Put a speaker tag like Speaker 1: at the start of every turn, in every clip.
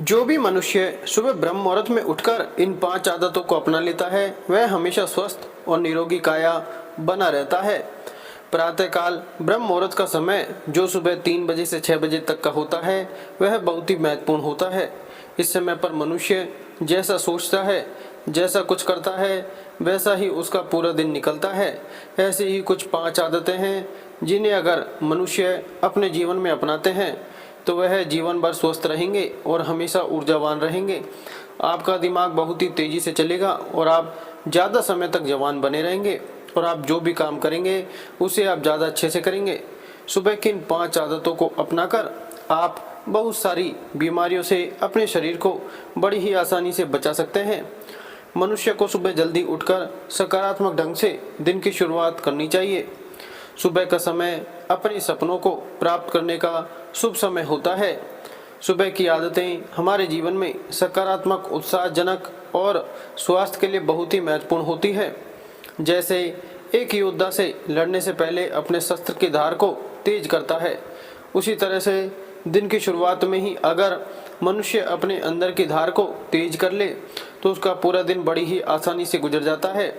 Speaker 1: जो भी मनुष्य सुबह ब्रह्म मुहूर्त में उठकर इन 5 आदतों को अपना लेता है वह हमेशा स्वस्थ और निरोगी काया बना रहता है। प्रातःकाल ब्रह्म मुहूर्त का समय जो सुबह 3 बजे से 6 बजे तक का होता है वह बहुत ही महत्वपूर्ण होता है। इस समय पर मनुष्य जैसा सोचता है, जैसा कुछ करता है, वैसा ही उसका पूरा दिन निकलता है। ऐसे ही कुछ 5 आदतें हैं जिन्हें अगर मनुष्य अपने जीवन में अपनाते हैं तो वह जीवन भर स्वस्थ रहेंगे और हमेशा ऊर्जावान रहेंगे। आपका दिमाग बहुत ही तेज़ी से चलेगा और आप ज़्यादा समय तक जवान बने रहेंगे और आप जो भी काम करेंगे उसे आप ज़्यादा अच्छे से करेंगे। सुबह की इन 5 आदतों को अपनाकर आप बहुत सारी बीमारियों से अपने शरीर को बड़ी ही आसानी से बचा सकते हैं। मनुष्य को सुबह जल्दी उठकर सकारात्मक ढंग से दिन की शुरुआत करनी चाहिए। सुबह का समय अपने सपनों को प्राप्त करने का शुभ समय होता है। सुबह की आदतें हमारे जीवन में सकारात्मक, उत्साहजनक और स्वास्थ्य के लिए बहुत ही महत्वपूर्ण होती है। जैसे एक योद्धा से लड़ने से पहले अपने शस्त्र की धार को तेज करता है, उसी तरह से दिन की शुरुआत में ही अगर मनुष्य अपने अंदर की धार को तेज कर ले तो उसका पूरा दिन बड़ी ही आसानी से गुजर जाता है।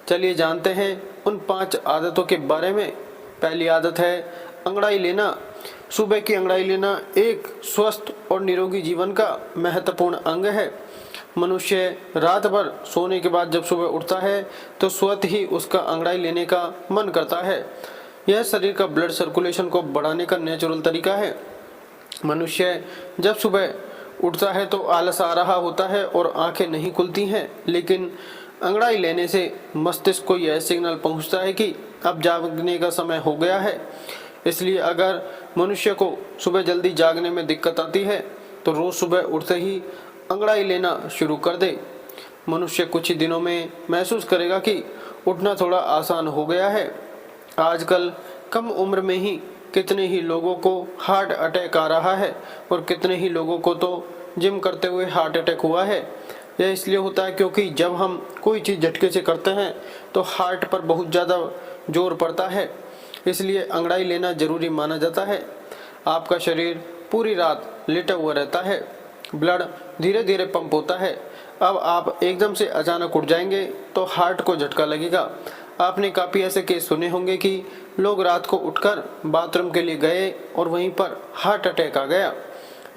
Speaker 1: चलिए जानते हैं उन 5 आदतों के बारे में। पहली आदत है अंगड़ाई लेना। सुबह की अंगड़ाई लेना एक स्वस्थ और निरोगी जीवन का महत्वपूर्ण अंग है। मनुष्य रात भर सोने के बाद जब सुबह उठता है तो स्वतः ही उसका अंगड़ाई लेने का मन करता है। यह शरीर का ब्लड सर्कुलेशन को बढ़ाने का नेचुरल तरीका है। मनुष्य जब सुबह उठता है तो आलस आ रहा होता है और आंखें नहीं खुलती हैं, लेकिन अंगड़ाई लेने से मस्तिष्क को यह सिग्नल पहुंचता है कि अब जागने का समय हो गया है। इसलिए अगर मनुष्य को सुबह जल्दी जागने में दिक्कत आती है तो रोज़ सुबह उठते ही अंगड़ाई लेना शुरू कर दे। मनुष्य कुछ ही दिनों में महसूस करेगा कि उठना थोड़ा आसान हो गया है। आजकल कम उम्र में ही कितने ही लोगों को हार्ट अटैक आ रहा है और कितने ही लोगों को तो जिम करते हुए हार्ट अटैक हुआ है। यह इसलिए होता है क्योंकि जब हम कोई चीज़ झटके से करते हैं तो हार्ट पर बहुत ज़्यादा जोर पड़ता है, इसलिए अंगड़ाई लेना जरूरी माना जाता है। आपका शरीर पूरी रात लेटा हुआ रहता है, ब्लड धीरे धीरे पंप होता है। अब आप एकदम से अचानक उठ जाएंगे तो हार्ट को झटका लगेगा। आपने काफ़ी ऐसे केस सुने होंगे कि लोग रात को उठकर बाथरूम के लिए गए और वहीं पर हार्ट अटैक आ गया।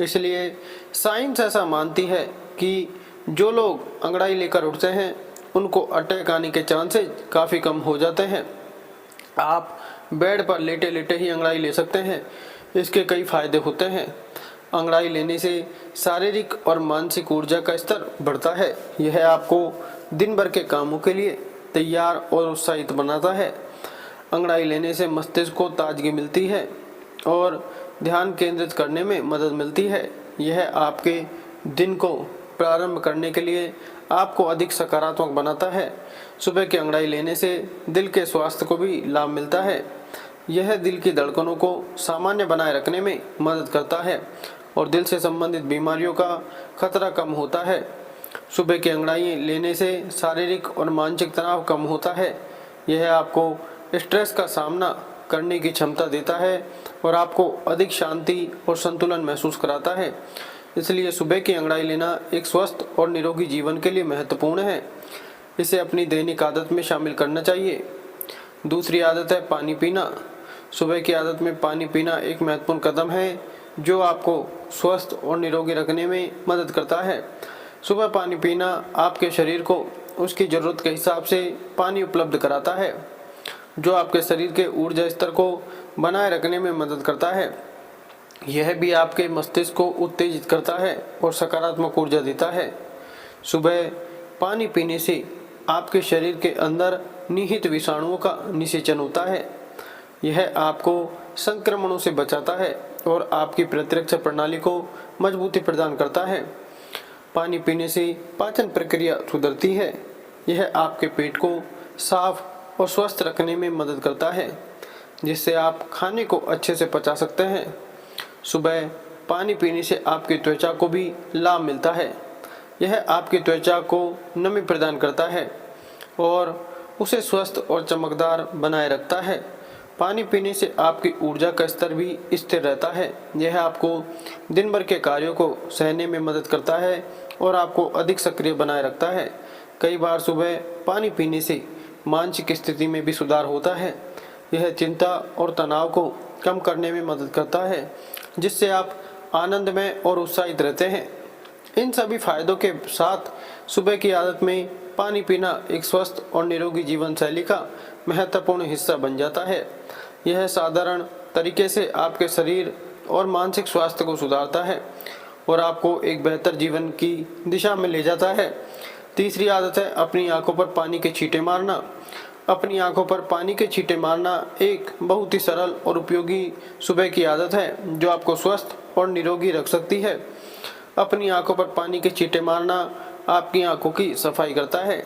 Speaker 1: इसलिए साइंस ऐसा मानती है कि जो लोग अंगड़ाई लेकर उठते हैं उनको अटैक आने के चांसेस काफ़ी कम हो जाते हैं। आप बेड पर लेटे लेटे ही अंगड़ाई ले सकते हैं। इसके कई फायदे होते हैं। अंगड़ाई लेने से शारीरिक और मानसिक ऊर्जा का स्तर बढ़ता है। यह आपको दिन भर के कामों के लिए तैयार और उत्साहित बनाता है। अंगड़ाई लेने से मस्तिष्क को ताजगी मिलती है और ध्यान केंद्रित करने में मदद मिलती है। यह आपके दिन को प्रारंभ करने के लिए आपको अधिक सकारात्मक बनाता है। सुबह की अंगड़ाई लेने से दिल के स्वास्थ्य को भी लाभ मिलता है। यह दिल की धड़कनों को सामान्य बनाए रखने में मदद करता है और दिल से संबंधित बीमारियों का खतरा कम होता है। सुबह की अंगड़ाई लेने से शारीरिक और मानसिक तनाव कम होता है। यह आपको स्ट्रेस का सामना करने की क्षमता देता है और आपको अधिक शांति और संतुलन महसूस कराता है। इसलिए सुबह की अंगड़ाई लेना एक स्वस्थ और निरोगी जीवन के लिए महत्वपूर्ण है। इसे अपनी दैनिक आदत में शामिल करना चाहिए। दूसरी आदत है पानी पीना। सुबह की आदत में पानी पीना एक महत्वपूर्ण कदम है जो आपको स्वस्थ और निरोगी रखने में मदद करता है। सुबह पानी पीना आपके शरीर को उसकी ज़रूरत के हिसाब से पानी उपलब्ध कराता है, जो आपके शरीर के ऊर्जा स्तर को बनाए रखने में मदद करता है। यह भी आपके मस्तिष्क को उत्तेजित करता है और सकारात्मक ऊर्जा देता है। सुबह पानी पीने से आपके शरीर के अंदर निहित विषाणुओं का निषेचन होता है। यह आपको संक्रमणों से बचाता है और आपकी प्रतिरक्षा प्रणाली को मजबूती प्रदान करता है। पानी पीने से पाचन प्रक्रिया सुधरती है। यह आपके पेट को साफ और स्वस्थ रखने में मदद करता है, जिससे आप खाने को अच्छे से पचा सकते हैं। सुबह पानी पीने से आपकी त्वचा को भी लाभ मिलता है। यह आपकी त्वचा को नमी प्रदान करता है और उसे स्वस्थ और चमकदार बनाए रखता है पानी पीने से आपकी ऊर्जा का स्तर भी स्थिर रहता है। यह आपको दिन भर के कार्यों को सहने में मदद करता है और आपको अधिक सक्रिय बनाए रखता है। कई बार सुबह पानी पीने से मानसिक स्थिति में भी सुधार होता है। यह चिंता और तनाव को कम करने में मदद करता है, जिससे आप आनंदमय और उत्साहित रहते हैं। इन सभी फायदों के साथ सुबह की आदत में पानी पीना एक स्वस्थ और निरोगी जीवन शैली का महत्वपूर्ण हिस्सा बन जाता है। यह साधारण तरीके से आपके शरीर और मानसिक स्वास्थ्य को सुधारता है और आपको एक बेहतर जीवन की दिशा में ले जाता है। तीसरी आदत है अपनी आंखों पर पानी के छींटे मारना। अपनी आंखों पर पानी के छींटे मारना एक बहुत ही सरल और उपयोगी सुबह की आदत है जो आपको स्वस्थ और निरोगी रख सकती है। अपनी आंखों पर पानी के छींटे मारना आपकी आंखों की सफाई करता है।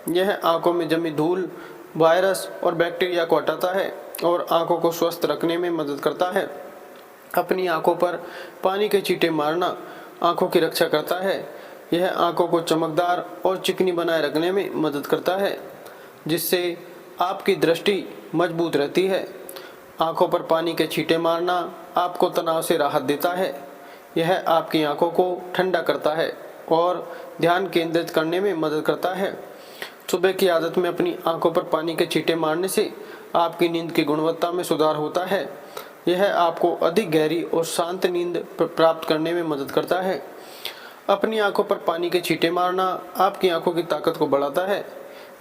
Speaker 1: यह आंखों में जमी धूल, वायरस और बैक्टीरिया को हटाता है और आंखों को स्वस्थ रखने में मदद करता है। अपनी आंखों पर पानी के छींटे मारना आंखों की रक्षा करता है। यह आंखों को चमकदार और चिकनी बनाए रखने में मदद करता है, जिससे आपकी दृष्टि मजबूत रहती है। आंखों पर पानी के छींटे मारना आपको तनाव से राहत देता है। यह आपकी आंखों को ठंडा करता है और ध्यान केंद्रित करने में मदद करता है। सुबह की आदत में अपनी आंखों पर पानी के छींटे मारने से आपकी नींद की गुणवत्ता में सुधार होता है। यह आपको अधिक गहरी और शांत नींद प्राप्त करने में मदद करता है। अपनी आंखों पर पानी के छींटे मारना आपकी आंखों की ताकत को बढ़ाता है।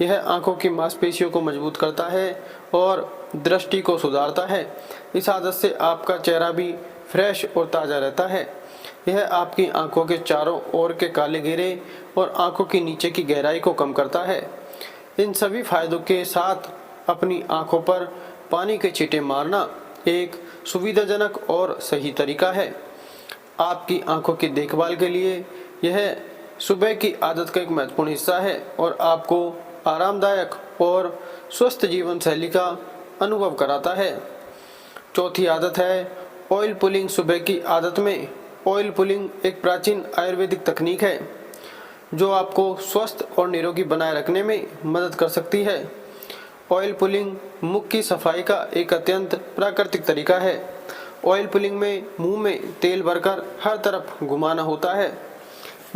Speaker 1: यह आंखों की मांसपेशियों को मजबूत करता है और दृष्टि को सुधारता है। इस आदत से आपका चेहरा भी फ्रेश और ताज़ा रहता है। यह आपकी आंखों के चारों ओर के काले घेरे और आंखों के नीचे की गहराई को कम करता है। इन सभी फायदों के साथ अपनी आंखों पर पानी के छींटे मारना एक सुविधाजनक और सही तरीका है। आपकी आंखों की देखभाल के लिए यह सुबह की आदत का एक महत्वपूर्ण हिस्सा है और आपको आरामदायक और स्वस्थ जीवन शैली का अनुभव कराता है। चौथी आदत है ऑयल पुलिंग। सुबह की आदत में ऑयल पुलिंग एक प्राचीन आयुर्वेदिक तकनीक है जो आपको स्वस्थ और निरोगी बनाए रखने में मदद कर सकती है। ऑयल पुलिंग मुख की सफाई का एक अत्यंत प्राकृतिक तरीका है। ऑयल पुलिंग में मुंह में तेल भरकर हर तरफ घुमाना होता है।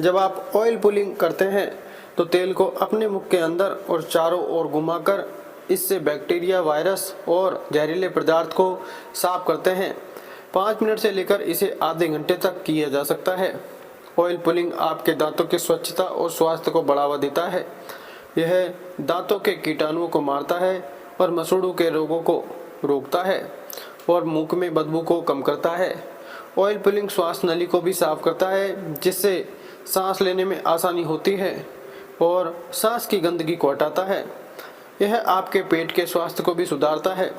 Speaker 1: जब आप ऑयल पुलिंग करते हैं तो तेल को अपने मुख के अंदर और चारों ओर घुमाकर इससे बैक्टीरिया, वायरस और जहरीले पदार्थ को साफ करते हैं। 5 मिनट से लेकर इसे आधे घंटे तक किया जा सकता है। ऑयल पुलिंग आपके दांतों की स्वच्छता और स्वास्थ्य को बढ़ावा देता है। यह दांतों के कीटाणुओं को मारता है और मसूड़ों के रोगों को रोकता है और मुंह में बदबू को कम करता है। ऑयल पुलिंग श्वास नली को भी साफ करता है, जिससे सांस लेने में आसानी होती है और सांस की गंदगी को हटाता है। यह आपके पेट के स्वास्थ्य को भी सुधारता है।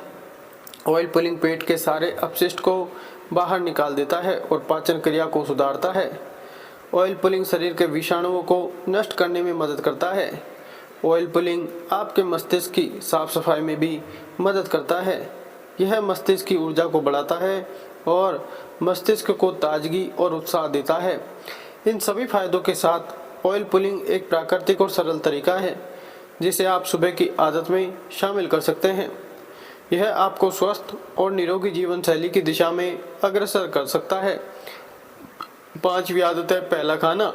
Speaker 1: ऑयल पुलिंग पेट के सारे अपशिष्ट को बाहर निकाल देता है और पाचन क्रिया को सुधारता है। ऑयल पुलिंग शरीर के विषाणुओं को नष्ट करने में मदद करता है। ऑयल पुलिंग आपके मस्तिष्क की साफ सफाई में भी मदद करता है। यह मस्तिष्क की ऊर्जा को बढ़ाता है और मस्तिष्क को ताजगी और उत्साह देता है। इन सभी फायदों के साथ ऑयल पुलिंग एक प्राकृतिक और सरल तरीका है जिसे आप सुबह की आदत में शामिल कर सकते हैं। यह आपको स्वस्थ और निरोगी जीवन शैली की दिशा में अग्रसर कर सकता है। 5वीं आदत है पहला खाना।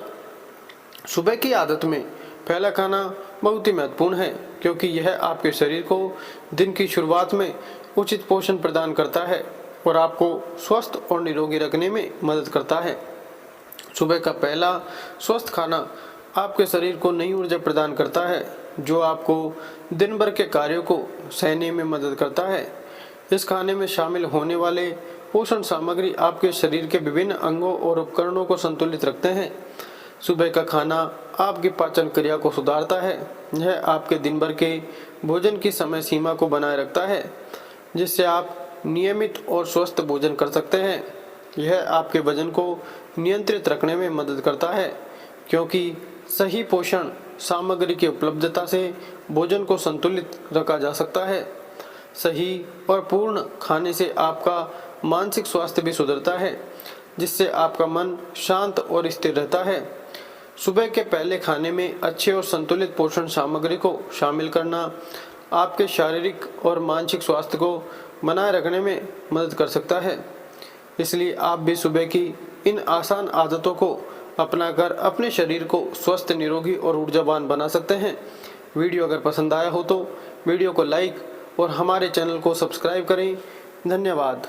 Speaker 1: सुबह की आदत में पहला खाना बहुत ही महत्वपूर्ण है क्योंकि यह आपके शरीर को दिन की शुरुआत में उचित पोषण प्रदान करता है और आपको स्वस्थ और निरोगी रखने में मदद करता है। सुबह का पहला स्वस्थ खाना आपके शरीर को नई ऊर्जा प्रदान करता है जो आपको दिन भर के कार्यों को सहने में मदद करता है। इस खाने में शामिल होने वाले पोषण सामग्री आपके शरीर के विभिन्न अंगों और उपकरणों को संतुलित रखते हैं। सुबह का खाना आपकी पाचन क्रिया को सुधारता है। यह आपके दिन भर के भोजन की समय सीमा को बनाए रखता है, जिससे आप नियमित और स्वस्थ भोजन कर सकते हैं। यह आपके वजन को नियंत्रित रखने में मदद करता है क्योंकि सही पोषण सामग्री की उपलब्धता से भोजन को संतुलित रखा जा सकता है। सही और पूर्ण खाने से आपका मानसिक स्वास्थ्य भी सुधरता है, जिससे आपका मन शांत और स्थिर रहता है। सुबह के पहले खाने में अच्छे और संतुलित पोषण सामग्री को शामिल करना आपके शारीरिक और मानसिक स्वास्थ्य को बनाए रखने में मदद कर सकता है। इसलिए आप भी सुबह की इन आसान आदतों को अपनाकर अपने शरीर को स्वस्थ, निरोगी और ऊर्जावान बना सकते हैं। वीडियो अगर पसंद आया हो तो वीडियो को लाइक और हमारे चैनल को सब्सक्राइब करें। धन्यवाद।